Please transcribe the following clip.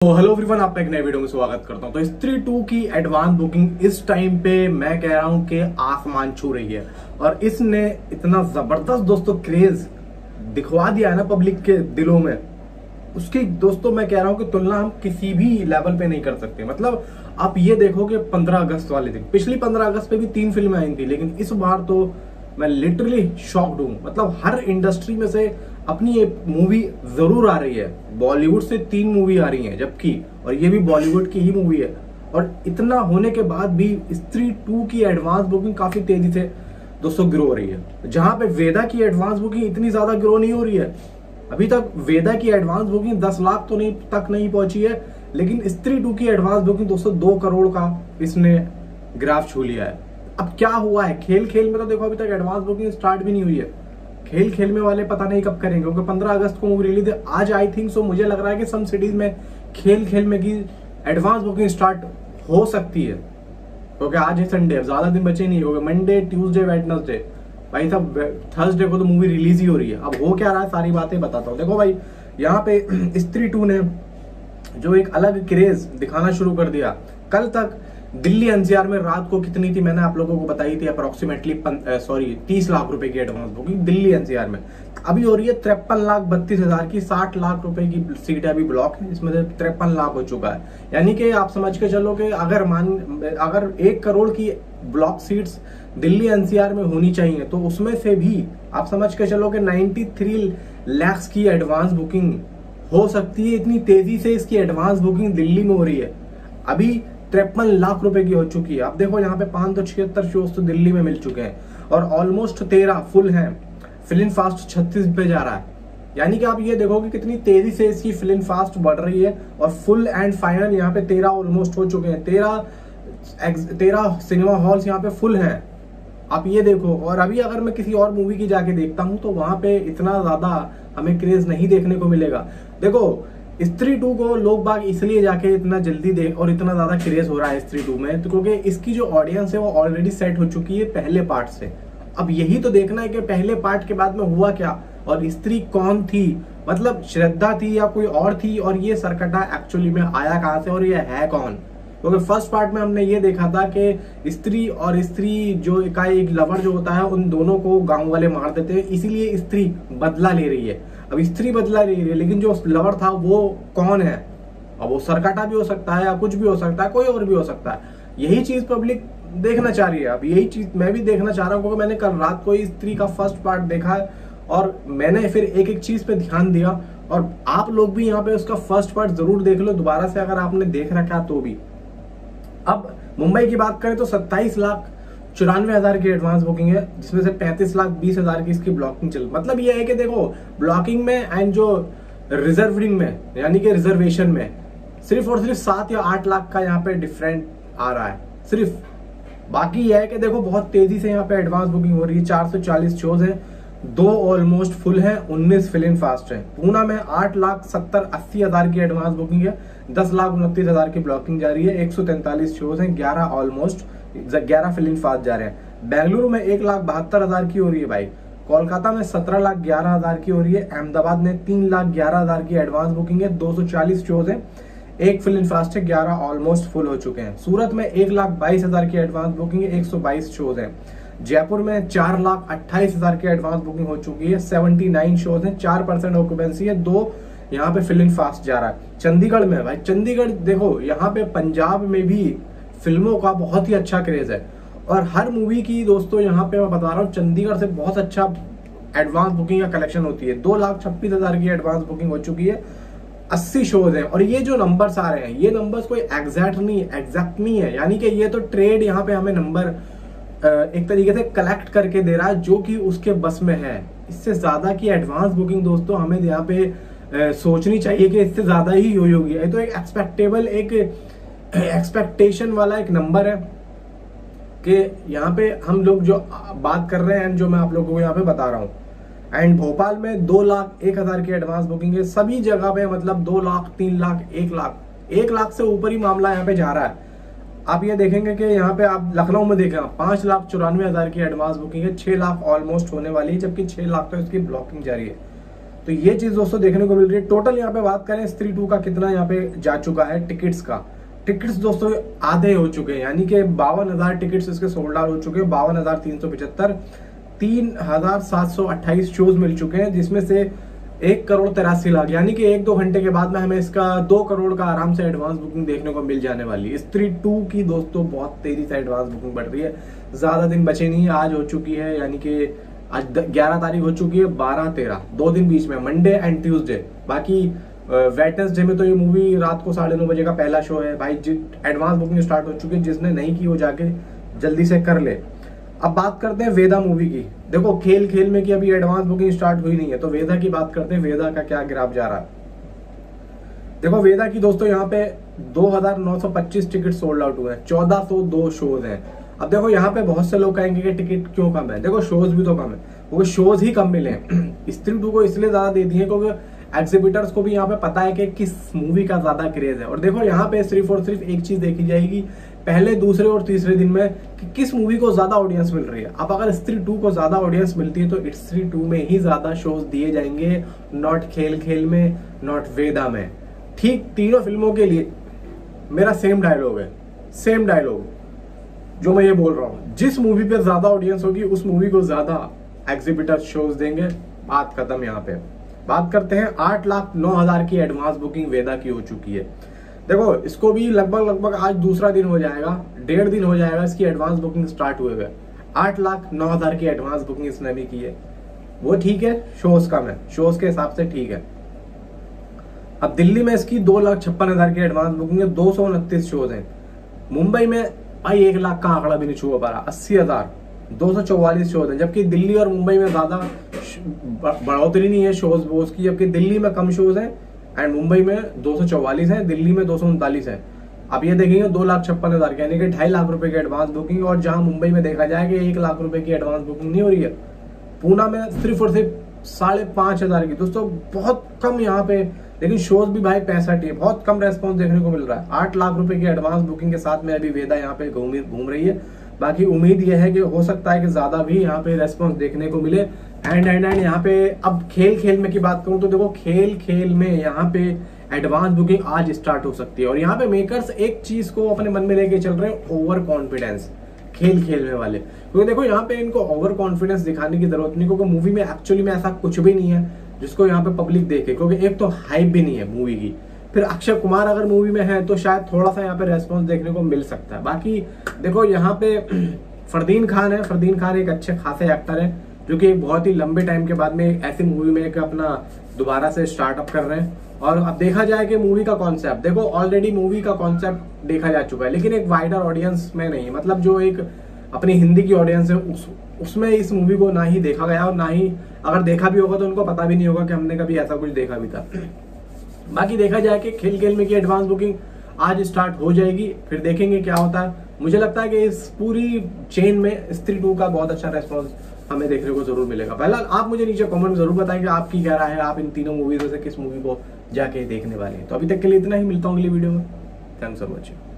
तो hello everyone, आपका एक नए वीडियो में स्वागत करता हूं। तो स्त्री 2 की एडवांस बुकिंग इस टाइम पे मैं कह रहा हूं कि आसमान छू रही है और इसने इतना जबरदस्त दोस्तों क्रेज दिखवा दिया है ना पब्लिक के दिलों में। उसकी दोस्तों मैं कह रहा हूं कि तुलना हम किसी भी लेवल पे नहीं कर सकते। मतलब आप ये देखो कि 15 अगस्त वाले दिन, पिछली 15 अगस्त पे भी 3 फिल्में आई थी, लेकिन इस बार तो मैं लिटरली शॉक्ड हूं। मतलब हर इंडस्ट्री में से अपनी एक मूवी जरूर आ रही है। बॉलीवुड से 3 मूवी आ रही हैं जबकि, और ये भी बॉलीवुड की ही मूवी है। और इतना होने के बाद भी स्त्री 2 की एडवांस बुकिंग काफी तेजी से दोस्तों ग्रो हो रही है। जहां पे वेदा की एडवांस बुकिंग इतनी ज्यादा ग्रो नहीं हो रही है। अभी तक वेदा की एडवांस बुकिंग 10 लाख तो नहीं पहुंची है, लेकिन स्त्री 2 की एडवांस बुकिंग दोस्तों 2 करोड़ का इसने ग्राफ छू लिया है। अब क्या हुआ है, खेल खेल में तो देखो अभी तक एडवांस बुकिंग स्टार्ट भी नहीं हुई है। खेल खेल में वाले पता नहीं कब करेंगे, क्योंकि 15 अगस्त को मूवी रिलीज है। आज आई थिंक सो मुझे लग रहा है कि सम सिटीज में खेल खेल में की एडवांस बुकिंग स्टार्ट हो सकती है, क्योंकि आज है संडे, ज्यादा दिन बचे नहीं, क्योंकि मंडे ट्यूसडे वेडनेसडे भाई साहब, थर्सडे को तो मूवी रिलीज ही हो रही है। अब हो क्या रहा है सारी बातें बताता हूँ। देखो भाई, यहाँ पे स्त्री 2 ने जो एक अलग क्रेज दिखाना शुरू कर दिया। कल तक दिल्ली एनसीआर में रात को कितनी थी मैंने आप लोगों को बताई थी, अप्रोक्सीमेटली 30 लाख रुपए की एडवांस बुकिंग दिल्ली एनसीआर में। अभी हो रही है 53,32,000 की। 60 लाख रुपए की सीट अभी ब्लॉक है, इसमें से 53 लाख हो चुका है। यानी कि आप समझ के चलो कि अगर 1 करोड़ की ब्लॉक सीट्स दिल्ली एनसीआर में होनी चाहिए, तो उसमें से भी आप समझ के चलो कि 93 लाख की एडवांस बुकिंग हो सकती है। इतनी तेजी से इसकी एडवांस बुकिंग दिल्ली में हो रही है। अभी 53 लाख रुपए की हो चुकी है। अब देखो यहाँ पे 576 शोज तो दिल्ली में मिल चुके हैं और ऑलमोस्ट 13 फुल हैं। फिल्म फास्ट 36 पे जा रहा है। यानी कि आप ये देखो कि कितनी तेजी से इसकी फिल्म फास्ट बढ़ रही है। और फुल एंड फाइनल यहाँ पे 13 ऑलमोस्ट हो चुके हैं। 13 सिनेमा हॉल्स यहाँ पे फुल हैं। आप ये देखो। और अभी अगर मैं किसी और मूवी की जाके देखता हूँ तो वहां पे इतना ज्यादा हमें क्रेज नहीं देखने को मिलेगा। देखो स्त्री 2 को लोग बाग इसलिए जाके इतना जल्दी देख और इतना ज्यादा क्रेज हो रहा है स्त्री 2 में, तो क्योंकि इसकी जो ऑडियंस है वो ऑलरेडी सेट हो चुकी है पहले पार्ट से। अब यही तो देखना है कि पहले पार्ट के बाद में हुआ क्या और स्त्री कौन थी। मतलब श्रद्धा थी या कोई और थी, और ये सरकटा एक्चुअली में आया कहां से और ये है कौन। क्योंकि फर्स्ट पार्ट में हमने ये देखा था कि स्त्री और स्त्री जो का एक लवर जो होता है, उन दोनों को गांव वाले मार देते हैं, इसीलिए स्त्री बदला ले रही है। अब स्त्री बदला ले रही है, लेकिन जो लवर था वो कौन है। अब वो सरकटा भी हो सकता है या कुछ भी हो सकता है, कोई और भी हो सकता है। यही चीज पब्लिक देखना चाह रही है। अब यही चीज मैं भी देखना चाह रहा हूँ, क्योंकि मैंने कल रात को ही स्त्री का फर्स्ट पार्ट देखा है और मैंने फिर एक एक चीज पे ध्यान दिया। और आप लोग भी यहाँ पे उसका फर्स्ट पार्ट जरूर देख लो दोबारा से, अगर आपने देख रखा तो भी। अब मुंबई की बात करें तो 27,94,000 की एडवांस बुकिंग है, जिसमें से 35,20,000 की इसकी ब्लॉकिंग चल। मतलब ये है कि देखो ब्लॉकिंग में एंड जो रिजर्विंग में यानी कि रिजर्वेशन में सिर्फ और सिर्फ 7 या 8 लाख का यहाँ पे डिफरेंट आ रहा है सिर्फ। बाकी यह है कि देखो बहुत तेजी से यहाँ पे एडवांस बुकिंग हो रही है। 440 शोज हैं, 2 ऑलमोस्ट फुल हैं, 19 फिल्म फास्ट है। पूना में 8,70,80,000 की एडवांस बुकिंग है, 10,29,000 की ब्लॉकिंग जारी है। 143 शोज हैं, 11 फिल्म फास्ट जा रहे हैं। बेंगलुरु में 1,72,000 की हो रही है भाई। कोलकाता में 17,11,000 की हो रही है। अहमदाबाद में 3,11,000 की एडवांस बुकिंग है, 240 शोज है, 1 फिल्म फास्ट है, 11 ऑलमोस्ट फुल हो चुके हैं। सूरत में 1,22,000 की एडवांस बुकिंग है, 122 शोज है। जयपुर में 4,28,000 की एडवांस बुकिंग हो चुकी है, 79 शोज हैं, 4% ऑक्यूपेंसी है, 2 यहाँ पे फिल्म फास्ट जा रहा है। चंडीगढ़ में भाई, चंडीगढ़ देखो यहाँ पे पंजाब में भी फिल्मों का बहुत ही अच्छा क्रेज है और हर मूवी की दोस्तों यहाँ पे मैं बता रहा हूँ चंडीगढ़ से बहुत अच्छा एडवांस बुकिंग का कलेक्शन होती है। 2,26,000 की एडवांस बुकिंग हो चुकी है, 80 शोज हैं। और ये जो नंबर्स आ रहे हैं, ये नंबर्स कोई एग्जैक्ट नहीं है। यानी कि ये तो ट्रेड यहाँ पे हमें नंबर एक तरीके से कलेक्ट करके दे रहा है जो कि उसके बस में है। इससे ज्यादा की एडवांस बुकिंग दोस्तों हमें यहाँ पे सोचनी चाहिए कि इससे ज्यादा ही होगी। ये तो एक एक्सपेक्टेशन वाला एक नंबर है कि यहाँ पे हम लोग जो बात कर रहे हैं, जो मैं आप लोगों को यहाँ पे बता रहा हूँ। एंड भोपाल में 2,01,000 की एडवांस बुकिंग है। सभी जगह पे मतलब 2 लाख, 3 लाख, 1 लाख से ऊपर ही मामला यहाँ पे जा रहा है। आप ये देखेंगे कि यहाँ पे आप लखनऊ में देखें 5,94,000 की एडवांस बुकिंग है, 6 लाख ऑलमोस्ट होने वाली है, जबकि 6 लाख तो इसकी ब्लॉकिंग जारी है। तो ये चीज दोस्तों देखने को मिल रही है। टोटल यहाँ पे बात करें स्त्री 2 का कितना यहाँ पे जा चुका है टिकट्स का, टिकट्स दोस्तों आधे हो चुके हैं, यानी कि 52,000 टिकट्स इसके सोल्ड आउट हो चुके हैं। 52,375, 3,728 शोज मिल चुके हैं, जिसमें से 1,83,00,000, यानी कि 1-2 घंटे के बाद में हमें इसका 2 करोड़ का आराम से एडवांस बुकिंग देखने को मिल जाने वाली है। स्त्री 2 की दोस्तों बहुत तेजी से एडवांस बुकिंग बढ़ रही है, ज्यादा दिन बचे नहीं है, आज हो चुकी है, यानी कि आज 11 तारीख हो चुकी है, 12-13 2 दिन बीच में, मंडे एंड ट्यूसडे। बाकी वेडनेसडे में तो ये मूवी रात को 9:30 बजे का पहला शो है भाई। एडवांस बुकिंग स्टार्ट हो चुकी है, जिसने नहीं की वो जाके जल्दी से कर ले। अब बात करते हैं वेदा मूवी की। देखो खेल खेल में की अभी एडवांस बुकिंग स्टार्ट हुई नहीं है, तो वेदा की बात करते हैं। वेदा का क्या ग्राफ जा रहा है, देखो वेदा की दोस्तों यहाँ पे 2,925 टिकट सोल्ड आउट हुए हैं, 1,402 शोज हैं। अब देखो यहाँ पे बहुत से लोग कहेंगे कि टिकट क्यों कम है, देखो शोज भी तो कम है, क्योंकि शोज ही कम मिले हैं। स्त्री 2 को इसलिए ज्यादा दे दिए क्योंकि एग्जिबिटर्स को भी यहाँ पे पता है कि किस मूवी का ज्यादा क्रेज है। और देखो यहाँ पे सिर्फ और सिर्फ एक चीज देखी जाएगी पहले, दूसरे और तीसरे दिन में कि किस मूवी को ज्यादा ऑडियंस मिल रही है। अब अगर स्त्री 2 को ज्यादा ऑडियंस मिलती है तो स्त्री 2 में ही ज्यादा शोज दिए जाएंगे, नॉट खेल खेल में, नॉट वेदा में। ठीक तीनों फिल्मों के लिए मेरा सेम डायलॉग है, सेम डायलॉग जो मैं ये बोल रहा हूँ, जिस मूवी पे ज्यादा ऑडियंस होगी उस मूवी को ज्यादा एग्जिबिटर शोज देंगे। बात खत्म। यहाँ पे बात करते हैं 8,09,000 की एडवांस बुकिंग वेदा की हो चुकी है। देखो इसको भी लगभग आज दूसरा दिन हो जाएगा, 1.5 दिन हो जाएगा इसकी एडवांस बुकिंग स्टार्ट हुए हुए। 8,09,000 की एडवांस बुकिंग इसने भी की है, वो ठीक है, शोज कम है, शोज के हिसाब से ठीक है। अब दिल्ली में इसकी 2,56,000 की एडवांस बुकिंग है, 229 शोज हैं। मुंबई में भाई 1 लाख का आंकड़ा भी नहीं छुआ पा रहा, 80,000, 244 शोज हैं। जबकि दिल्ली और मुंबई में ज्यादा बढ़ोतरी नहीं है शोज वोज की, जबकि दिल्ली में कम शोज हैं एंड मुंबई में 244 है, दिल्ली में 239 है। अब ये देखेंगे 2,56,000 यानी कि 2.5 लाख रुपए की एडवांस बुकिंग, और जहां मुंबई में देखा जाए कि 1 लाख रुपए की एडवांस बुकिंग नहीं हो रही है। पूना में सिर्फ और सिर्फ 5,500 की। दोस्तों बहुत कम यहाँ पे, लेकिन शोज भी भाई 65 है, बहुत कम रेस्पॉन्स देखने को मिल रहा है। 8 लाख रुपए की एडवांस बुकिंग के साथ में अभी वेदा यहाँ पे घूम रही है। बाकी उम्मीद यह है कि हो सकता है कि ज्यादा भी यहाँ पे रेस्पॉन्स देखने को मिले। एंड यहाँ पे अब खेल खेल में की बात करूं तो देखो खेल खेल में यहाँ पे एडवांस बुकिंग आज स्टार्ट हो सकती है। और यहाँ पे मेकर्स एक चीज को अपने मन में लेके चल रहे हैं, ओवर कॉन्फिडेंस खेल खेल में वाले। क्योंकि देखो यहाँ पे इनको ओवर कॉन्फिडेंस दिखाने की जरूरत नहीं, क्योंकि मूवी में एक्चुअली में ऐसा कुछ भी नहीं है जिसको यहाँ पे पब्लिक देखे, क्योंकि एक तो हाइप भी नहीं है मूवी की। फिर अक्षय कुमार अगर मूवी में है तो शायद थोड़ा सा यहाँ पे रेस्पॉन्स देखने को मिल सकता है। बाकी देखो यहाँ पे फरदीन खान है, फरदीन खान एक अच्छे खासे एक्टर है जो कि एक बहुत ही लंबे टाइम के बाद में ऐसी मूवी में एक अपना दोबारा से स्टार्टअप कर रहे हैं। और अब देखा जाए कि मूवी का कॉन्सेप्ट, देखो ऑलरेडी मूवी का कॉन्सेप्ट देखा जा चुका है, लेकिन एक वाइडर ऑडियंस में नहीं, मतलब जो एक अपनी हिंदी की ऑडियंस है उसमें इस मूवी को ना ही देखा गया, और ना ही अगर देखा भी होगा तो उनको पता भी नहीं होगा कि हमने कभी ऐसा कुछ देखा भी था। बाकी देखा जाए कि खेल खेल में की एडवांस बुकिंग आज स्टार्ट हो जाएगी, फिर देखेंगे क्या होता है। मुझे लगता है कि इस पूरी चेन में स्त्री 2 का बहुत अच्छा रेस्पॉन्स हमें देखने को जरूर मिलेगा। पहला आप मुझे नीचे कमेंट में जरूर बताएं कि आपकी क्या राय है, आप इन तीनों मूवीज में से किस मूवी को जाके देखने वाले हैं। तो अभी तक के लिए इतना ही, मिलता हूँ अगली वीडियो में। Thanks for watching.